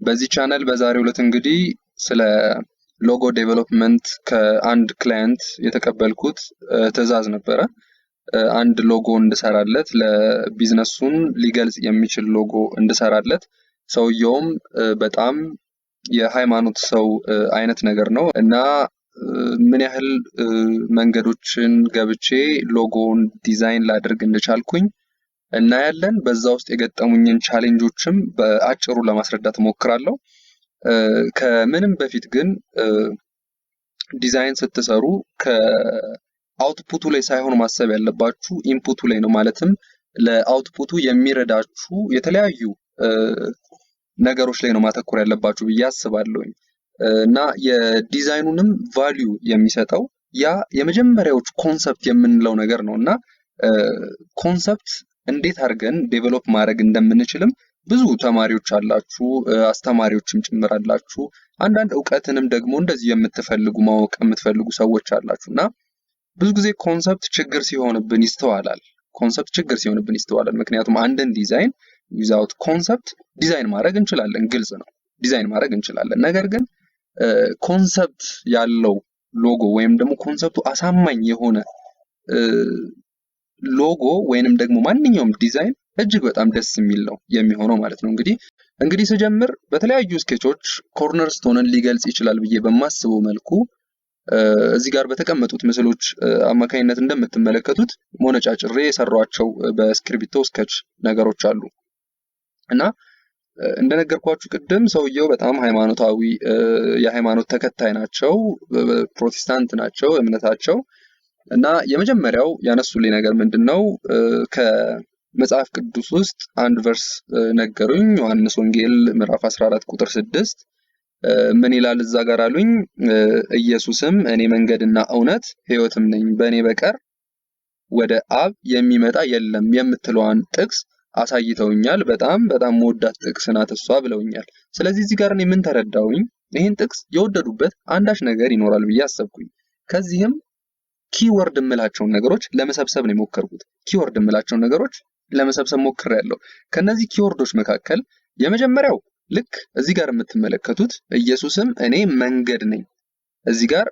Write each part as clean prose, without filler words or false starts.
በዚህ ቻናል በዛሬው ዕለት እንግዲህ ስለ ሎጎ ዴቨሎፕመንት ከአንድ ክላይንት የተቀበልኩት ትዕዛዝ ነበረ። አንድ ሎጎ እንድሰራለት ለቢዝነሱን ሊገልጽ የሚችል ሎጎ እንድሰራለት። ሰውየውም በጣም የሃይማኖት ሰው አይነት ነገር ነው እና ምን ያህል መንገዶችን ገብቼ ሎጎውን ዲዛይን ላድርግ እንደቻልኩኝ እናያለን። በዛ ውስጥ የገጠሙኝን ቻሌንጆችም በአጭሩ ለማስረዳት ሞክራለሁ። ከምንም በፊት ግን ዲዛይን ስትሰሩ ከአውትፑቱ ላይ ሳይሆን ማሰብ ያለባችሁ ኢንፑቱ ላይ ነው። ማለትም ለአውትፑቱ የሚረዳችሁ የተለያዩ ነገሮች ላይ ነው ማተኮር ያለባችሁ ብዬ አስባለሁኝ። እና የዲዛይኑንም ቫልዩ የሚሰጠው ያ የመጀመሪያዎች ኮንሰፕት የምንለው ነገር ነው እና ኮንሰፕት እንዴት አድርገን ዴቨሎፕ ማድረግ እንደምንችልም ብዙ ተማሪዎች አላችሁ፣ አስተማሪዎችም ጭምር አላችሁ። አንዳንድ ዕውቀትንም ደግሞ እንደዚህ የምትፈልጉ ማወቅ የምትፈልጉ ሰዎች አላችሁ እና ብዙ ጊዜ ኮንሰፕት ችግር ሲሆንብን ይስተዋላል። ምክንያቱም አንድን ዲዛይን ዊዛውት ኮንሰፕት ዲዛይን ማድረግ እንችላለን፣ ግልጽ ነው፣ ዲዛይን ማድረግ እንችላለን። ነገር ግን ኮንሰፕት ያለው ሎጎ ወይም ደግሞ ኮንሰፕቱ አሳማኝ የሆነ ሎጎ ወይንም ደግሞ ማንኛውም ዲዛይን እጅግ በጣም ደስ የሚል ነው የሚሆነው ማለት ነው። እንግዲህ ስጀምር በተለያዩ ስኬቾች ኮርነርስቶንን ሊገልጽ ይችላል ብዬ በማስበው መልኩ እዚህ ጋር በተቀመጡት ምስሎች አማካኝነት እንደምትመለከቱት ሞነጫጭሬ የሰሯቸው በስክሪፕቶ ስኬች ነገሮች አሉ እና እንደነገርኳችሁ ቅድም ሰውየው በጣም ሃይማኖታዊ የሃይማኖት ተከታይ ናቸው፣ ፕሮቴስታንት ናቸው እምነታቸው። እና የመጀመሪያው ያነሱልኝ ነገር ምንድነው? ከመጽሐፍ ቅዱስ ውስጥ አንድ ቨርስ ነገሩኝ። ዮሐንስ ወንጌል ምዕራፍ 14 ቁጥር 6 ምን ይላል እዛ ጋር አሉኝ? ኢየሱስም እኔ መንገድና እውነት ሕይወትም ነኝ፣ በእኔ በቀር ወደ አብ የሚመጣ የለም የምትለዋን ጥቅስ አሳይተውኛል። በጣም መወዳት ጥቅስ ናት እሷ ብለውኛል። ስለዚህ እዚህ ጋር እኔ ምን ተረዳሁኝ? ይህን ጥቅስ የወደዱበት አንዳች ነገር ይኖራል ብዬ አሰብኩኝ። ከዚህም ኪወርድ የምላቸውን ነገሮች ለመሰብሰብ ነው የሞከርኩት። ኪወርድ የምላቸውን ነገሮች ለመሰብሰብ ሞክሬያለሁ። ከነዚህ ኪወርዶች መካከል የመጀመሪያው ልክ እዚህ ጋር የምትመለከቱት ኢየሱስም እኔ መንገድ ነኝ። እዚህ ጋር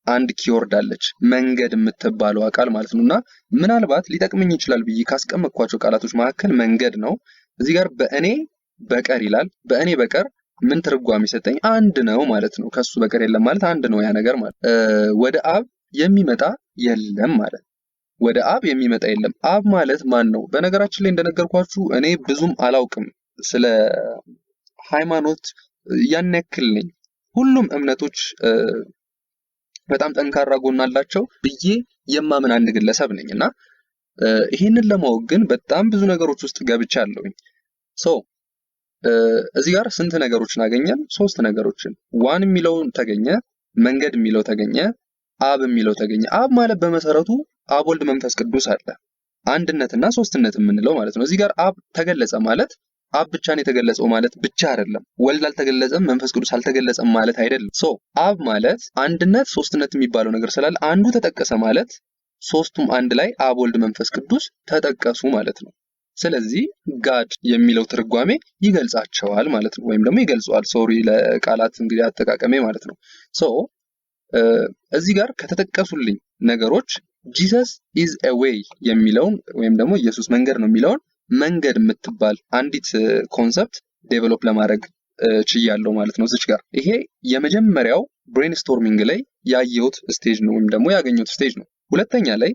አንድ ኪወርድ አለች፣ መንገድ የምትባለው ቃል ማለት ነውና ምናልባት ሊጠቅመኝ ይችላል ብዬ ካስቀመጥኳቸው ቃላቶች መካከል መንገድ ነው። እዚህ ጋር በእኔ በቀር ይላል። በእኔ በቀር ምን ትርጓሜ ሰጠኝ? አንድ ነው ማለት ነው። ከሱ በቀር የለም ማለት አንድ ነው ያ ነገር ማለት። ወደ አብ የሚመጣ የለም ማለት። ወደ አብ የሚመጣ የለም። አብ ማለት ማን ነው? በነገራችን ላይ እንደነገርኳችሁ እኔ ብዙም አላውቅም ስለ ሃይማኖት፣ ያን ያክል ነኝ። ሁሉም እምነቶች በጣም ጠንካራ ጎን አላቸው ብዬ የማምን አንድ ግለሰብ ነኝና ይሄንን ለማወቅ ግን በጣም ብዙ ነገሮች ውስጥ ገብቻለሁኝ። እዚህ ጋር ስንት ነገሮችን አገኘን? 3 ነገሮችን። ዋን የሚለውን ተገኘ፣ መንገድ የሚለው ተገኘ፣ አብ የሚለው ተገኘ። አብ ማለት በመሰረቱ አብ ወልድ መንፈስ ቅዱስ አለ፣ አንድነትና ሶስትነት የምንለው ማለት ነው። እዚህ ጋር አብ ተገለጸ ማለት አብ ብቻ ነው የተገለጸው ማለት ብቻ አይደለም። ወልድ አልተገለጸም፣ መንፈስ ቅዱስ አልተገለጸም ማለት አይደለም። አብ ማለት አንድነት ሶስትነት የሚባለው ነገር ስላለ አንዱ ተጠቀሰ ማለት ሶስቱም አንድ ላይ አብ ወልድ መንፈስ ቅዱስ ተጠቀሱ ማለት ነው። ስለዚህ ጋድ የሚለው ትርጓሜ ይገልጻቸዋል ማለት ነው፣ ወይም ደግሞ ይገልጸዋል። ሶሪ ለቃላት እንግዲህ አጠቃቀሜ ማለት ነው። እዚህ ጋር ከተጠቀሱልኝ ነገሮች ጂሰስ ኢዝ ኤ ዌይ የሚለውን ወይም ደግሞ ኢየሱስ መንገድ ነው የሚለውን መንገድ የምትባል አንዲት ኮንሰፕት ዴቨሎፕ ለማድረግ ችያለሁ ማለት ነው። እዚች ጋር ይሄ የመጀመሪያው ብሬንስቶርሚንግ ላይ ያየሁት ስቴጅ ነው ወይም ደግሞ ያገኘሁት ስቴጅ ነው። ሁለተኛ ላይ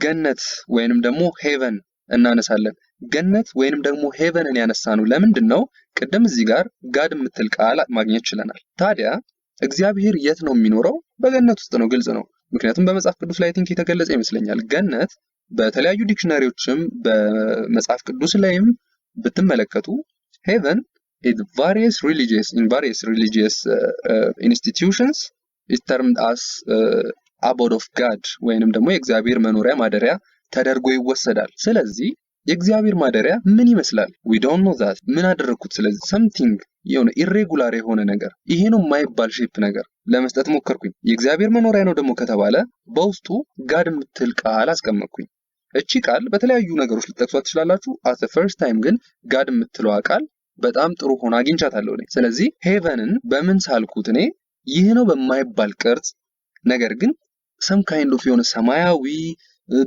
ገነት ወይንም ደግሞ ሄቨን እናነሳለን። ገነት ወይንም ደግሞ ሄቨንን ያነሳነው ለምንድን ነው? ቅድም እዚህ ጋር ጋድ የምትል ቃል ማግኘት ችለናል። ታዲያ እግዚአብሔር የት ነው የሚኖረው? በገነት ውስጥ ነው። ግልጽ ነው። ምክንያቱም በመጽሐፍ ቅዱስ ላይ ቲንክ የተገለጸ ይመስለኛል። ገነት በተለያዩ ዲክሽነሪዎችም በመጽሐፍ ቅዱስ ላይም ብትመለከቱ ሄቨን in various religious institutions is termed as abode of God ወይንም ደግሞ የእግዚአብሔር መኖሪያ ማደሪያ ተደርጎ ይወሰዳል። ስለዚህ የእግዚአብሔር ማደሪያ ምን ይመስላል? we don't know that። ምን አደረኩት? ስለዚህ something የሆነ irregular የሆነ ነገር፣ ይሄ ነው የማይባል ሼፕ ነገር ለመስጠት ሞከርኩኝ። የእግዚአብሔር መኖሪያ ነው ደግሞ ከተባለ በውስጡ ጋድ የምትል ቃል አስቀመጥኩኝ። እቺ ቃል በተለያዩ ነገሮች ልትጠቅሷት ትችላላችሁ። at the first time ግን ጋድ የምትለው ቃል በጣም ጥሩ ሆና አግኝቻታለሁ እኔ። ስለዚህ ሄቨንን በምን ሳልኩት እኔ ይህ ነው በማይባል ቅርጽ ነገር ግን some kind of የሆነ ሰማያዊ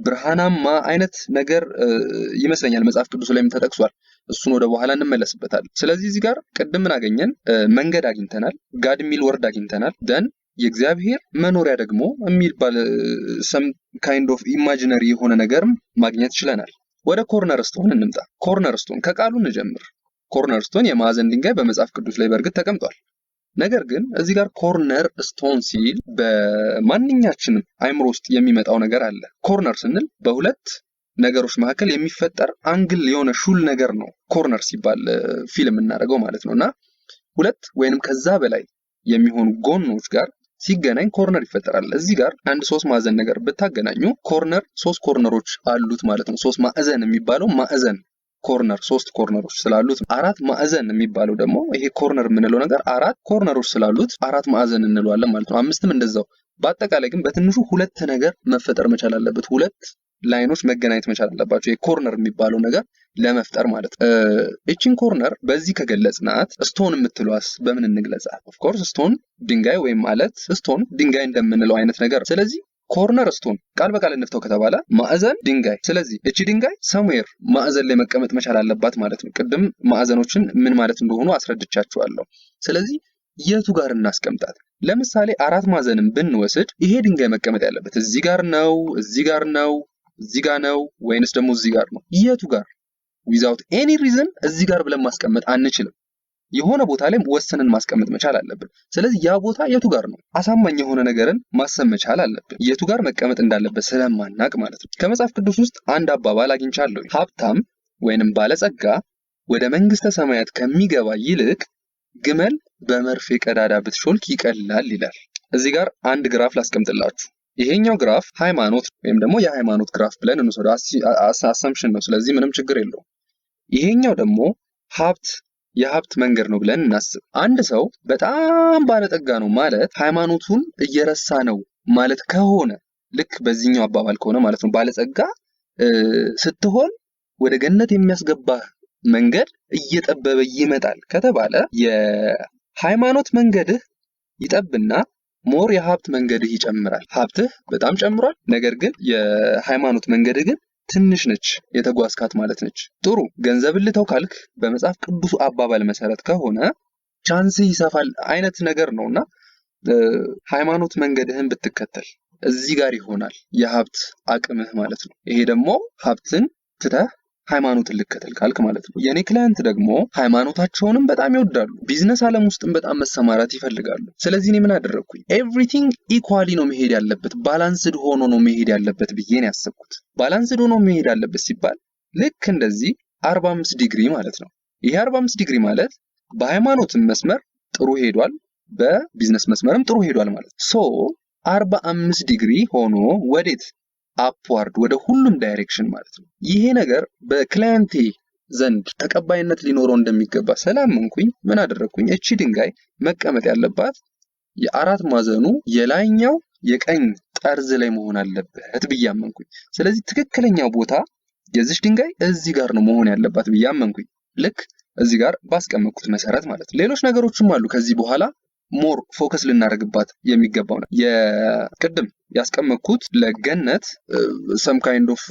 ብርሃናማ አይነት ነገር ይመስለኛል መጽሐፍ ቅዱስ ላይም ተጠቅሷል። እሱን ወደ በኋላ እንመለስበታለን። ስለዚህ እዚህ ጋር ቅድም ምን አገኘን? መንገድ አግኝተናል፣ ጋድ የሚል ወርድ አግኝተናል። ደን የእግዚአብሔር መኖሪያ ደግሞ የሚባል some kind of imaginary የሆነ ነገርም ማግኘት ችለናል። ወደ ኮርነርስቶን እንምጣ። ኮርነርስቶን ከቃሉ እንጀምር። ኮርነርስቶን የማዕዘን ድንጋይ በመጽሐፍ ቅዱስ ላይ በእርግጥ ተቀምጧል። ነገር ግን እዚህ ጋር ኮርነር ስቶን ሲል በማንኛችንም አይምሮ ውስጥ የሚመጣው ነገር አለ። ኮርነር ስንል በሁለት ነገሮች መካከል የሚፈጠር አንግል የሆነ ሹል ነገር ነው ኮርነር ሲባል ፊልም እናደርገው ማለት ነውና ሁለት ወይንም ከዛ በላይ የሚሆኑ ጎኖች ጋር ሲገናኝ ኮርነር ይፈጠራል። እዚህ ጋር አንድ ሶስት ማዕዘን ነገር ብታገናኙ ኮርነር ሶስት ኮርነሮች አሉት ማለት ነው። ሶስት ማዕዘን የሚባለው ማዕዘን ኮርነር ሶስት ኮርነሮች ስላሉት፣ አራት ማዕዘን የሚባለው ደግሞ ይሄ ኮርነር የምንለው ነገር አራት ኮርነሮች ስላሉት አራት ማዕዘን እንለዋለን ማለት ነው። አምስትም እንደዛው። በአጠቃላይ ግን በትንሹ ሁለት ነገር መፈጠር መቻል አለበት። ሁለት ላይኖች መገናኘት መቻል አለባቸው ይሄ ኮርነር የሚባለው ነገር ለመፍጠር ማለት ነው። እቺን ኮርነር በዚህ ከገለጽናት ስቶን የምትሏስ በምን እንግለጻት? ኦፍ ኮርስ ስቶን ድንጋይ ወይም ማለት ስቶን ድንጋይ እንደምንለው አይነት ነገር። ስለዚህ ኮርነር ስቶን ቃል በቃል እንፍተው ከተባለ ማዕዘን ድንጋይ። ስለዚህ እቺ ድንጋይ ሰምዌር ማዕዘን ላይ መቀመጥ መቻል አለባት ማለት ነው። ቅድም ማዕዘኖችን ምን ማለት እንደሆኑ አስረድቻችኋለሁ። ስለዚህ የቱ ጋር እናስቀምጣት? ለምሳሌ አራት ማዕዘንን ብንወስድ ይሄ ድንጋይ መቀመጥ ያለበት እዚህ ጋር ነው፣ እዚህ ጋር ነው፣ እዚህ ጋር ነው ወይንስ ደግሞ እዚህ ጋር ነው? የቱ ጋር? ዊዛውት ኤኒ ሪዝን እዚህ ጋር ብለን ማስቀመጥ አንችልም። የሆነ ቦታ ላይ ወሰንን ማስቀመጥ መቻል አለብን። ስለዚህ ያ ቦታ የቱ ጋር ነው? አሳማኝ የሆነ ነገርን ማሰብ መቻል አለብን። የቱ ጋር መቀመጥ እንዳለበት ስለማናቅ ማለት ነው። ከመጽሐፍ ቅዱስ ውስጥ አንድ አባባል አግኝቻለሁ። ሀብታም ወይንም ባለጸጋ ወደ መንግስተ ሰማያት ከሚገባ ይልቅ ግመል በመርፌ ቀዳዳ ብትሾልክ ይቀላል ይላል። እዚህ ጋር አንድ ግራፍ ላስቀምጥላችሁ። ይሄኛው ግራፍ ሃይማኖት ወይም ደግሞ የሃይማኖት ግራፍ ብለን እንወስደው አሰምፕሽን ነው። ስለዚህ ምንም ችግር የለውም። ይሄኛው ደግሞ የሀብት መንገድ ነው ብለን እናስብ። አንድ ሰው በጣም ባለጠጋ ነው ማለት ሃይማኖቱን እየረሳ ነው ማለት ከሆነ ልክ በዚህኛው አባባል ከሆነ ማለት ነው ባለጸጋ ስትሆን ወደ ገነት የሚያስገባ መንገድ እየጠበበ ይመጣል ከተባለ የሃይማኖት መንገድህ ይጠብና ሞር የሀብት መንገድህ ይጨምራል። ሀብትህ በጣም ጨምሯል፣ ነገር ግን የሃይማኖት መንገድህ ግን ትንሽ ነች የተጓዝካት ማለት ነች። ጥሩ ገንዘብን ልተው ካልክ በመጽሐፍ ቅዱስ አባባል መሰረት ከሆነ ቻንስ ይሰፋል አይነት ነገር ነውና ሃይማኖት መንገድህን ብትከተል እዚህ ጋር ይሆናል የሀብት አቅምህ ማለት ነው። ይሄ ደግሞ ሀብትን ትተህ ሃይማኖትን ልከተል ካልክ ማለት ነው። የኔ ክላይንት ደግሞ ሃይማኖታቸውንም በጣም ይወዳሉ፣ ቢዝነስ ዓለም ውስጥም በጣም መሰማራት ይፈልጋሉ። ስለዚህ እኔ ምን አደረኩኝ? ኤቭሪቲንግ ኢኳሊ ነው መሄድ ያለበት፣ ባላንስድ ሆኖ ነው መሄድ ያለበት ብዬ ነው ያሰብኩት። ባላንስድ ሆኖ መሄድ ያለበት ሲባል ልክ እንደዚህ 45 ዲግሪ ማለት ነው። ይሄ 45 ዲግሪ ማለት በሃይማኖትም መስመር ጥሩ ሄዷል፣ በቢዝነስ መስመርም ጥሩ ሄዷል ማለት ሶ 45 ዲግሪ ሆኖ ወዴት? አፕዋርድ ወደ ሁሉም ዳይሬክሽን ማለት ነው። ይሄ ነገር በክላይንቴ ዘንድ ተቀባይነት ሊኖረው እንደሚገባ ስላመንኩኝ ምን አደረኩኝ? እቺ ድንጋይ መቀመጥ ያለባት የአራት ማዕዘኑ የላይኛው የቀኝ ጠርዝ ላይ መሆን አለበት ብዬ አመንኩኝ። ስለዚህ ትክክለኛው ቦታ የዚህ ድንጋይ እዚህ ጋር ነው መሆን ያለባት ብዬ አመንኩኝ። ልክ እዚህ ጋር ባስቀመጥኩት መሰረት ማለት ነው። ሌሎች ነገሮችም አሉ ከዚህ በኋላ ሞር ፎከስ ልናደርግባት የሚገባው ነው። የቅድም ያስቀመጥኩት ለገነት some kind of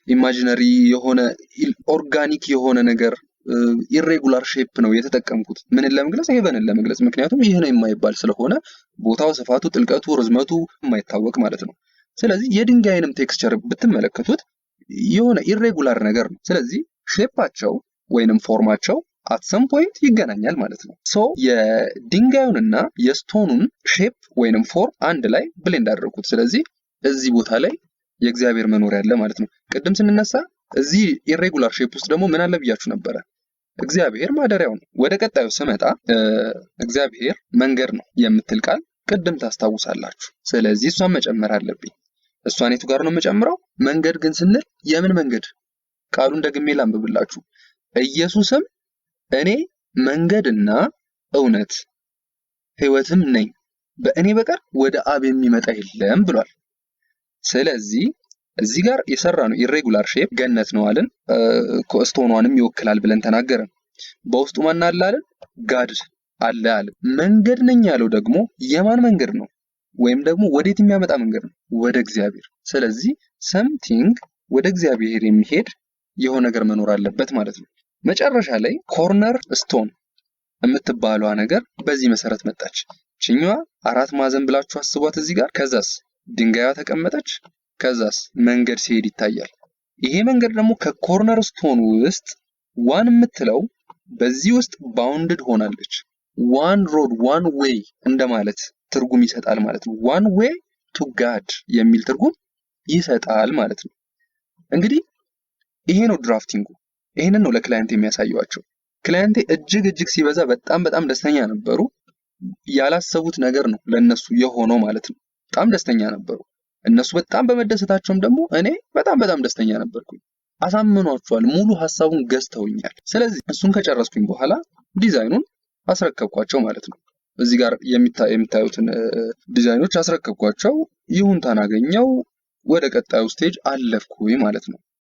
imaginary የሆነ ኦርጋኒክ የሆነ ነገር ኢሬጉላር ሼፕ ነው የተጠቀምኩት። ምን ለመግለጽ? ሄቨንን ለመግለጽ። ምክንያቱም ይሄ ነው የማይባል ስለሆነ ቦታው፣ ስፋቱ፣ ጥልቀቱ፣ ርዝመቱ የማይታወቅ ማለት ነው። ስለዚህ የድንጋይንም ቴክስቸር ብትመለከቱት የሆነ ኢሬጉላር ነገር ነው። ስለዚህ ሼፓቸው ወይንም ፎርማቸው at some point ይገናኛል ማለት ነው። ሶ የድንጋዩንና የስቶኑን ሼፕ ወይንም ፎርም አንድ ላይ ብሌንድ አደረኩት። ስለዚህ እዚህ ቦታ ላይ የእግዚአብሔር መኖሪያ አለ ማለት ነው። ቅድም ስንነሳ እዚህ ኢሬጉላር ሼፕ ውስጥ ደግሞ ምን አለ ብያችሁ ነበረ? እግዚአብሔር ማደሪያው ነው። ወደ ቀጣዩ ስመጣ እግዚአብሔር መንገድ ነው የምትል ቃል ቅድም ታስታውሳላችሁ። ስለዚህ እሷን መጨመር አለብኝ። እሷን የቱ ጋር ነው የምጨምረው? መንገድ ግን ስንል የምን መንገድ? ቃሉን ደግሜ ላንብብላችሁ። ኢየሱስም እኔ መንገድና እውነት ሕይወትም ነኝ፣ በእኔ በቀር ወደ አብ የሚመጣ የለም ብሏል። ስለዚህ እዚህ ጋር የሰራ ነው ኢሬጉላር ሼፕ ገነት ነው አለን። ስቶኗንም ይወክላል ብለን ተናገረን። በውስጡ ማን አለ አለን? ጋድ አለ አለ። መንገድ ነኝ ያለው ደግሞ የማን መንገድ ነው? ወይም ደግሞ ወዴት የሚያመጣ መንገድ ነው? ወደ እግዚአብሔር። ስለዚህ something ወደ እግዚአብሔር የሚሄድ የሆነ ነገር መኖር አለበት ማለት ነው። መጨረሻ ላይ ኮርነር ስቶን የምትባለዋ ነገር በዚህ መሰረት መጣች። ችኛዋ 4 ማዕዘን ብላችሁ አስቧት እዚህ ጋር። ከዛስ ድንጋይዋ ተቀመጠች። ከዛስ መንገድ ሲሄድ ይታያል። ይሄ መንገድ ደግሞ ከኮርነር ስቶን ውስጥ ዋን የምትለው በዚህ ውስጥ ባውንድድ ሆናለች። ዋን ሮድ ዋን ዌይ እንደማለት ትርጉም ይሰጣል ማለት ነው። ዋን ዌይ ቱ ጋድ የሚል ትርጉም ይሰጣል ማለት ነው። እንግዲህ ይሄ ነው ድራፍቲንጉ። ይሄንን ነው ለክላይንት የሚያሳዩዋቸው። ክላይንቴ እጅግ ሲበዛ በጣም ደስተኛ ነበሩ። ያላሰቡት ነገር ነው ለነሱ የሆነው ማለት ነው። በጣም ደስተኛ ነበሩ። እነሱ በጣም በመደሰታቸውም ደግሞ እኔ በጣም ደስተኛ ነበርኩኝ። አሳምኗቸዋል። ሙሉ ሐሳቡን ገዝተውኛል። ስለዚህ እሱን ከጨረስኩኝ በኋላ ዲዛይኑን አስረከብኳቸው ማለት ነው። እዚህ ጋር የምታዩትን ዲዛይኖች አስረከብኳቸው። ይሁንታን አገኘው። ወደ ቀጣዩ ስቴጅ አለፍኩኝ ማለት ነው።